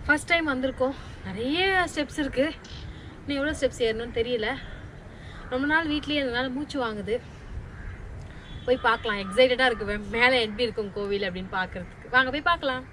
First time வந்திருக்கோம். நிறைய steps இருக்குது. இன்னும் எவ்வளோ ஸ்டெப்ஸ் ஏறணும்னு தெரியல. ரொம்ப நாள் வீட்லேயே இருந்தனால மூச்சு வாங்குது. போய் பார்க்கலாம். எக்ஸைட்டடாக இருக்குது. மேலே எப்படி இருக்கும் கோவில் அப்படின்னு பார்க்குறதுக்கு. வாங்க போய் பார்க்கலாம்.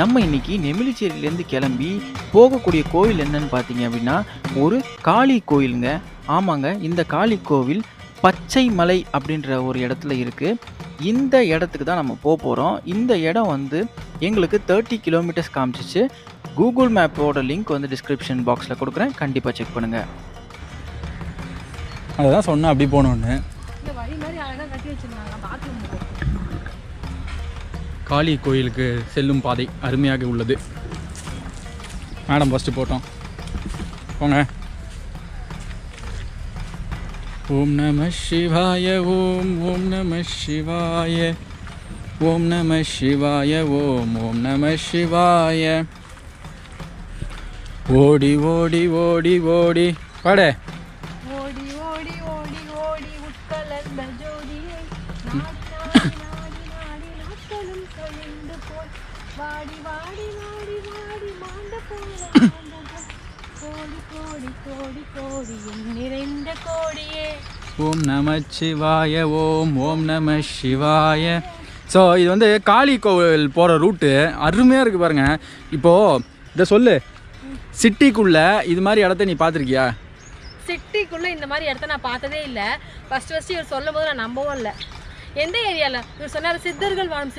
நம்ம இன்றைக்கி நெமிலிச்சேரியிலேருந்து கிளம்பி போகக்கூடிய கோவில் என்னன்னு பார்த்தீங்க அப்படின்னா ஒரு காளி கோயிலுங்க. ஆமாங்க, இந்த காளி கோவில் பச்சை மலை அப்படின்ற ஒரு இடத்துல இருக்குது. இந்த இடத்துக்கு தான் நம்ம போக போகிறோம். இந்த இடம் வந்து எங்களுக்கு 30 கிலோமீட்டர்ஸ் காமிச்சிச்சு. கூகுள் மேப்போட லிங்க் வந்து டிஸ்கிரிப்ஷன் பாக்ஸில் கொடுக்குறேன், கண்டிப்பாக செக் பண்ணுங்கள். அதுதான் சொன்னேன் அப்படி போகணுன்னு. இந்த வழி மாதிரி அழகாக கட்டி வச்சுருந்தாங்க. பாத்ரூம் காளி கோயிலுக்கு செல்லும் பாதை அருமையாக உள்ளது. மேடம் ஃபஸ்ட்டு போட்டோம் போங்க. ஓம் நம சிவாய ஓம் ஓம் நம சிவாய ஓம் நம சிவாய ஓம் ஓம் நம சிவாய. ஓடி ஓடி ஓடி ஓடி பாடு. ஓடி ஓடி ஓடி ஓடி உட்கலந்த ஜோதியை வாடி வாடி வாடி வாடி மாண்ட போல கோடி கோடி கோடி கோடி நிறைந்த கோடியே. ஓம் நம சிவாய ஓம் ஓம் நம சிவாய. ஸோ இது வந்து காளி கோவில் போகிற ரூட்டு அருமையாக இருக்குது பாருங்கள். இப்போது இதை சொல்லு, சிட்டிக்குள்ளே இது மாதிரி இடத்த நீ பார்த்துருக்கியா? சிட்டிக்குள்ளே இந்த மாதிரி இடத்த நான் பார்த்ததே இல்லை. ஃபஸ்ட்டு இவர் சொல்லும் போது நான் நம்பவும் இல்லை. எந்த ஏரியாவில் இவர் சொன்னார்? சித்தர்கள் வாழும்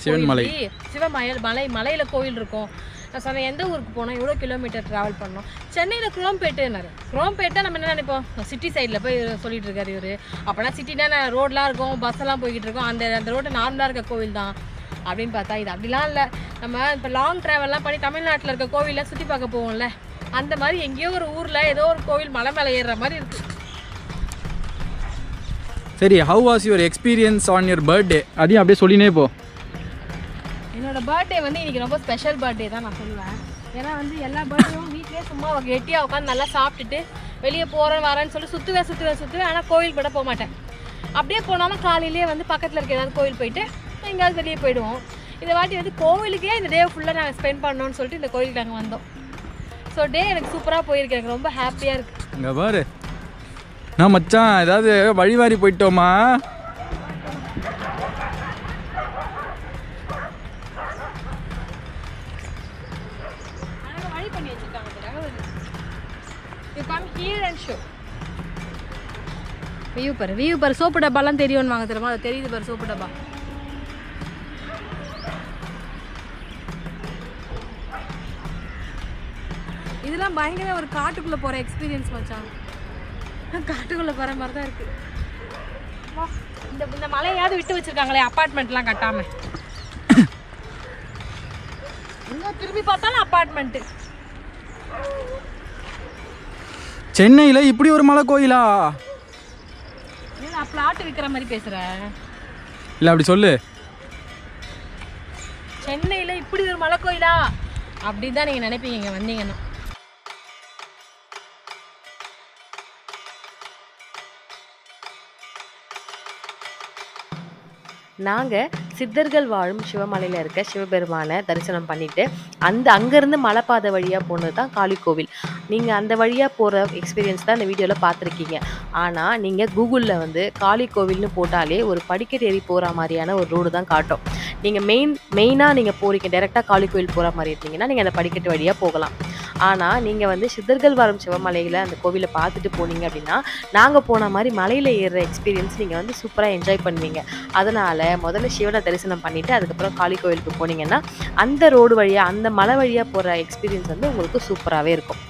சிவன்மலை மலையில் கோவில் இருக்கும். நான் சொன்னேன் எந்த ஊருக்கு போனோம், எவ்வளோ கிலோமீட்டர் ட்ராவல் பண்ணோம். சென்னையில் குரோம்பேட்டுனாரு. குரோம்பேட்டை நம்ம என்ன நினைப்போம், சிட்டி சைடில் போய் சொல்லிட்டு இருக்காரு இவர். அப்போனா சிட்டினா ரோடெலாம் இருக்கும், பஸ்ஸெல்லாம் போய்கிட்டு இருக்கோம். அந்த ரோடு நார்மலாக இருக்க கோவில் தான் அப்படின்னு பார்த்தா இது அப்படிலாம் இல்லை. நம்ம இப்போ லாங் ட்ராவல்லாம் பண்ணி தமிழ்நாட்டில் இருக்க கோவிலில் சுற்றி பார்க்க போவோம்ல, அந்த மாதிரி எங்கேயோ ஒரு ஊரில் ஏதோ ஒரு கோவில் மலை மேலே ஏறுற மாதிரி இருக்குது. சரி, how was your experience on your birthday? அதையும் அப்படியே சொல்லினே போ. என்னோட பர்த்டே வந்து இன்றைக்கி ரொம்ப ஸ்பெஷல் பர்த்டே தான் நான் சொல்லுவேன். ஏன்னா வந்து எல்லா பர்த்டேவும் வீட்லேயே சும்மா கெட்டியாக உட்காந்து நல்லா சாப்பிட்டுட்டு வெளியே போகிறேன் வரேன்னு சொல்லி சுற்றுவேன். ஆனால் கோவில் கூட போக மாட்டேன். அப்படியே போனாலும் காலையிலேயே வந்து பக்கத்தில் இருக்க ஏதாவது கோவில் போயிட்டு எங்கேயாவது வெளியே போயிடுவோம். இந்த வாட்டி வந்து கோவிலுக்கே இந்த டே ஃபுல்லாக நாங்கள் ஸ்பெண்ட் பண்ணோன்னு சொல்லிட்டு இந்த கோவிலுக்கு நாங்கள் வந்தோம். ஸோ டே எனக்கு சூப்பராக போயிருக்கு. எனக்கு ரொம்ப ஹாப்பியாக இருக்குது. இங்கே பாரு, நான் மச்சான் ஏதாவது வழிவாரி போயிட்டோமா? வழி பண்ணி வச்சிருக்காங்க. வியூ பாரு. சோப்பு டப்பாலாம் தெரியும்னு வாங்க தெரியுமா? அது தெரியுது பாரு, சோப்பு டப்பா. இதெல்லாம் பயங்கர ஒரு காட்டுக்குள்ளே போகிற எக்ஸ்பீரியன்ஸ் மச்சான். காட்டுக்குள்ளே போகிற மாதிரி தான் இருக்குது. வா, இந்த மலையாவது விட்டு வச்சுருக்காங்களே அப்பார்ட்மெண்ட்லாம் கட்டாமல். எங்கே திரும்பி பார்த்தாலும் அப்பார்ட்மெண்ட்டு. சென்னையில் இப்படி ஒரு மலை கோயிலா? நான் பிளாட் விற்கிற மாதிரி பேசுகிறேன். இல்லை அப்படி சொல்லு. சென்னையில் இப்படி ஒரு மலை கோயிலா அப்படி தான் நீங்கள் நினைப்பீங்க இங்கே வந்தீங்கன்னா. நாங்கள் சித்தர்கள் வாழும் சிவமலையில் இருக்க சிவபெருமானை தரிசனம் பண்ணிவிட்டு அங்கேருந்து மலைப்பாதை வழியாக போனது தான் காளி கோவில். நீங்கள் அந்த வழியாக போகிற எக்ஸ்பீரியன்ஸ் தான் இந்த வீடியோவில் பார்த்துருக்கீங்க. ஆனால் நீங்கள் கூகுளில் வந்து காளி கோவில்னு போட்டாலே ஒரு படிக்கட்டு ஏறி போகிற மாதிரியான ஒரு ரோடு தான் காட்டும். நீங்கள் மெயினாக நீங்கள் போகிறீங்க டேரெக்டாக காளி கோவில் போகிற மாதிரி இருந்தீங்கன்னா நீங்கள் அந்த படிக்கட்டு வழியாக போகலாம். ஆனால் நீங்கள் வந்து சித்தர்கள் வாழும் சிவமலையில் அந்த கோவிலை பார்த்துட்டு போனீங்க அப்படின்னா நாங்கள் போன மாதிரி மலையில் ஏறுற எக்ஸ்பீரியன்ஸ் நீங்கள் வந்து சூப்பராக என்ஜாய் பண்ணுவீங்க. அதனால் முதல்ல சிவனை தரிசனம் பண்ணிவிட்டு அதுக்கப்புறம் காளி கோவிலுக்கு போனீங்கன்னா அந்த ரோடு வழியாக அந்த மலை வழியாக போகிற எக்ஸ்பீரியன்ஸ் வந்து உங்களுக்கு சூப்பராகவே இருக்கும்.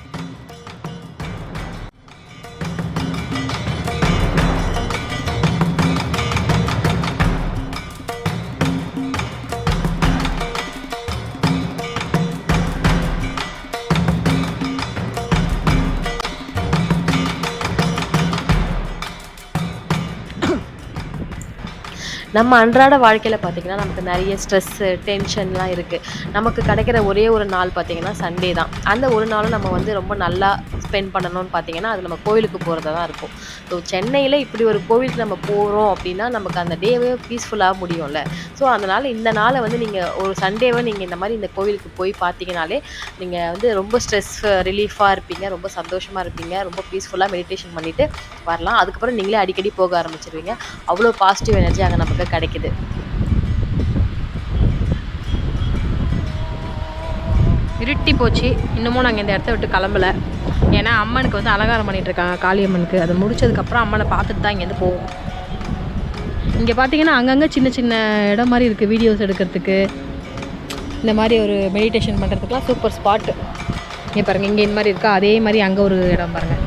நம்ம அன்றாட வாழ்க்கையில் பார்த்திங்கன்னா நமக்கு நிறைய ஸ்ட்ரெஸ்ஸு டென்ஷன்லாம் இருக்குது. நமக்கு கிடைக்கிற ஒரே ஒரு நாள் பார்த்திங்கன்னா சண்டே தான். அந்த ஒரு நாளும் நம்ம வந்து ரொம்ப நல்லா ஸ்பெண்ட் பண்ணணும்னு பார்த்திங்கன்னா அது நம்ம கோவிலுக்கு போகிறதா தான் இருக்கும். ஸோ சென்னையில் இப்படி ஒரு கோவிலுக்கு நம்ம போகிறோம் அப்படின்னா நமக்கு அந்த டேவே பீஸ்ஃபுல்லாக முடியும்ல. ஸோ அதனால் இந்த நாளை வந்து நீங்கள் ஒரு சண்டேவை நீங்கள் இந்த மாதிரி இந்த கோவிலுக்கு போய் பார்த்தீங்கனாலே நீங்கள் வந்து ரொம்ப ஸ்ட்ரெஸ் ரிலீஃபாக இருப்பீங்க, ரொம்ப சந்தோஷமாக இருப்பீங்க, ரொம்ப பீஸ்ஃபுல்லாக மெடிடேஷன் பண்ணிவிட்டு வரலாம். அதுக்கப்புறம் நீங்களே அடிக்கடி போக ஆரம்பிச்சிருவீங்க. அவ்வளோ பாசிட்டிவ் எனர்ஜி அங்கே நமக்கு கிடைக்குது. இருட்டி போச்சு. இன்னமும் நாங்கள் இந்த இடத்த விட்டு கிளம்பல. ஏன்னா அம்மனுக்கு வந்து அலங்காரம் பண்ணிட்டு இருக்காங்க, காளியம்மனுக்கு. அதை முடிச்சதுக்கப்புறம் அம்மனை பார்த்துட்டு தான் இங்கேருந்து போவோம். இங்கே பார்த்தீங்கன்னா அங்கங்கே சின்ன சின்ன இடம் மாதிரி இருக்குது வீடியோஸ் எடுக்கிறதுக்கு, இந்த மாதிரி ஒரு மெடிடேஷன் பண்ணுறதுக்குலாம் சூப்பர் ஸ்பாட்டு. இங்கே பாருங்கள், இங்கே இந்த மாதிரி இருக்கா, அதே மாதிரி அங்கே ஒரு இடம் பாருங்கள்.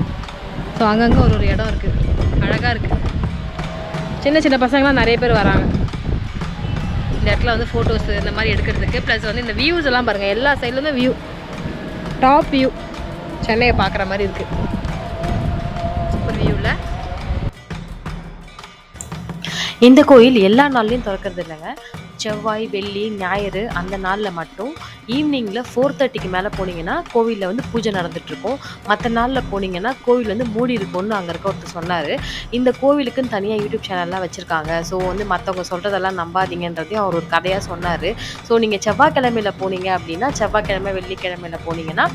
ஸோ அங்கங்கே ஒரு ஒரு இடம் இருக்குது, அழகாக இருக்குது. சின்ன சின்ன பசங்களாம் நிறைய பேர் வராங்க இந்த இடத்துல வந்து ஃபோட்டோஸ் இந்த மாதிரி எடுக்கிறதுக்கு. ப்ளஸ் வந்து இந்த வியூஸ் எல்லாம் பாருங்கள், எல்லா சைட்லேருந்து வியூ, டாப் வியூ சென்னையை பார்க்குற மாதிரி இருக்குது. சூப்பர் வியூவில். இந்த கோயில் எல்லா நாள்லையும் திறக்கிறது இல்லைங்க. செவ்வாய், வெள்ளி, ஞாயிறு அந்த நாளில் மட்டும் ஈவினிங்கில் 4:30க்கு மேலே போனீங்கன்னா கோவிலில் வந்து பூஜை நடந்துகிட்ருக்கும். மற்ற நாளில் போனீங்கன்னா கோவில் வந்து மூடி இருக்கும்னு அங்கே இருக்க ஒருத்தர் சொன்னார். இந்த கோவிலுக்குன்னு தனியாக யூடியூப் சேனல்லாம் வச்சுருக்காங்க. ஸோ வந்து மற்றவங்க சொல்கிறதெல்லாம் நம்பாதீங்கன்றதையும் அவர் ஒரு கதையாக சொன்னார். ஸோ நீங்கள் செவ்வாய்க்கிழமையில் போனீங்க அப்படின்னா, செவ்வாய்க்கிழமை வெள்ளிக்கிழமையில் போனீங்கன்னா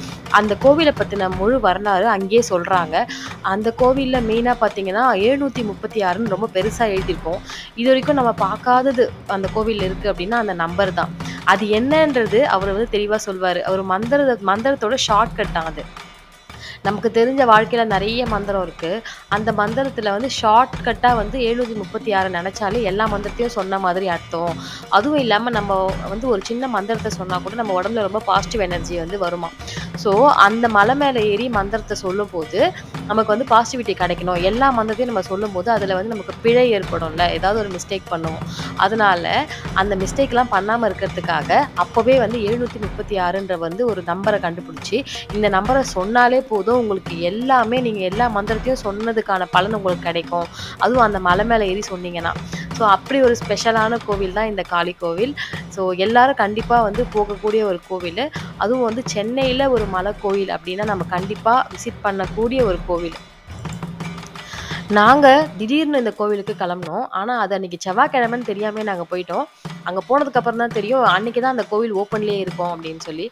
அந்த கோவிலை பற்றின முழு வரலாறு அங்கேயே சொல்கிறாங்க. அந்த கோவிலில் மெயினாக பார்த்தீங்கன்னா 736ன்னு ரொம்ப பெருசாக எழுதியிருக்கோம். இது வரைக்கும் நம்ம பார்க்காதது அந்த கோவில் இருக்குது அப்படின்னா அந்த நம்பர் தான். அது என்னன்றது அவர் வந்து தெளிவாக சொல்வார். அவர் மந்திரத்தோட ஷார்ட்கட் தான் அது. நமக்கு தெரிஞ்ச வாழ்க்கையில் நிறைய மந்திரம் இருக்குது. அந்த மந்திரத்தில் வந்து ஷார்ட்கட்டாக வந்து 736 நினச்சாலே எல்லா மந்திரத்தையும் சொன்ன மாதிரி அர்த்தம். அதுவும் இல்லாமல் நம்ம வந்து ஒரு சின்ன மந்திரத்தை சொன்னால் கூட நம்ம உடம்புல ரொம்ப பாசிட்டிவ் எனர்ஜி வந்து வருமா. ஸோ அந்த மலை மேலே ஏறி மந்திரத்தை சொல்லும் போது நமக்கு வந்து பாசிட்டிவிட்டி கிடைக்கணும். எல்லா மந்திரத்தையும் நம்ம சொல்லும் போது அதில் வந்து நமக்கு பிழை ஏற்படும்ல, ஏதாவது ஒரு மிஸ்டேக் பண்ணுவோம். அதனால அந்த மிஸ்டேக்லாம் பண்ணாமல் இருக்கிறதுக்காக அப்போவே வந்து 736ன்ற வந்து ஒரு நம்பரை கண்டுபிடிச்சி, இந்த நம்பரை சொன்னாலே போதும் உங்களுக்கு எல்லாமே, நீங்கள் எல்லா மந்திரத்தையும் சொன்னதுக்கான பலன் உங்களுக்கு கிடைக்கும். அதுவும் அந்த மலை மேலே ஏறி சொன்னீங்கன்னா. ஸோ அப்படி ஒரு ஸ்பெஷலான கோவில் தான் இந்த காளி கோவில். ஸோ எல்லாரும் கண்டிப்பாக வந்து போகக்கூடிய ஒரு கோவில். அதுவும் வந்து சென்னையில் ஒரு மலை கோவில் அப்படின்னா நம்ம கண்டிப்பாக விசிட் பண்ணக்கூடிய ஒரு கோவில். நாங்கள் திடீர்னு இந்த கோவிலுக்கு கிளம்புனோம். ஆனால் அது அன்றைக்கி செவ்வாய்க்கிழமைன்னு தெரியாமல் நாங்கள் போயிட்டோம். அங்கே போனதுக்கப்புறம் தான் தெரியும் அன்றைக்கி தான் அந்த கோவில் ஓப்பன்லேயே இருக்கும் அப்படின்னு சொல்லி.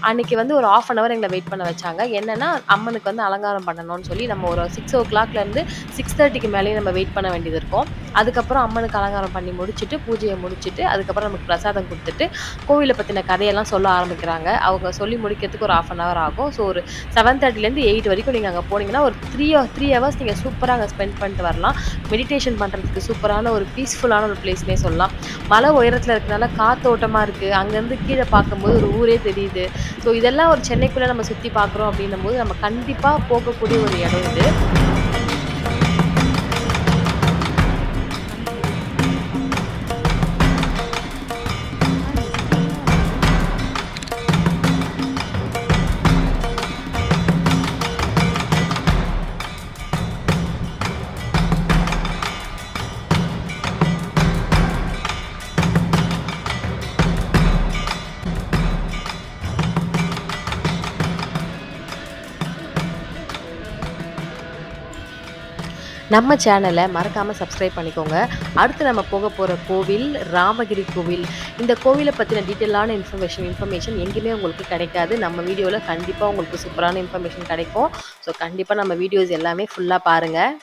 அன்றைக்கி வந்து ஒரு 1/2 hour எங்களை வெயிட் பண்ண வச்சாங்க. என்னென்னா அம்மனுக்கு வந்து அலங்காரம் பண்ணணும்னு சொல்லி நம்ம ஒரு 6 o'clockலேருந்து 6:30க்கு மேலேயே நம்ம வெயிட் பண்ண வேண்டியது இருக்கும். அதுக்கப்புறம் அம்மனுக்கு அலங்காரம் பண்ணி முடிச்சுட்டு பூஜையை முடிச்சுட்டு அதுக்கப்புறம் நமக்கு பிரசாதம் கொடுத்துட்டு கோவிலை பற்றின கதையெல்லாம் சொல்ல ஆரம்பிக்கிறாங்க. அவங்க சொல்லி முடிக்கிறதுக்கு ஒரு 1/2 hour ஆகும். ஸோ ஒரு 7:30லேருந்து 8 வரைக்கும் நீங்கள் அங்கே போனீங்கன்னா ஒரு 3 hours நீங்கள் சூப்பராக அங்கே ஸ்பெண்ட் பண்ணிட்டு வரலாம். மெடிடேஷன் பண்ணுறதுக்கு சூப்பரான ஒரு பீஸ்ஃபுல்லான ஒரு பிளேஸ்னே சொல்லலாம். மலை உயரத்தில் இருக்கிறனால காத்தோட்டமாக இருக்குது. அங்கேருந்து கீழே பார்க்கும்போது ஒரு ஊரே தெரியுது. ஸோ இதெல்லாம் ஒரு சென்னைக்குள்ளே நம்ம சுற்றி பார்க்குறோம் அப்படின்னும் போது நம்ம கண்டிப்பாக போகக்கூடிய ஒரு இடம் இது. நம்ம சேனலை மறக்காமல் சப்ஸ்கிரைப் பண்ணிக்கோங்க. அடுத்து நம்ம போக போகிற கோவில் ராமகிரி கோவில். இந்த கோவிலை பற்றின டீட்டெயிலான இன்ஃபர்மேஷன் எங்கேயுமே உங்களுக்கு கிடைக்காது. நம்ம வீடியோவில் கண்டிப்பாக உங்களுக்கு சூப்பரான இன்ஃபர்மேஷன் கிடைக்கும். ஸோ கண்டிப்பாக நம்ம வீடியோஸ் எல்லாமே ஃபுல்லாக பாருங்கள்.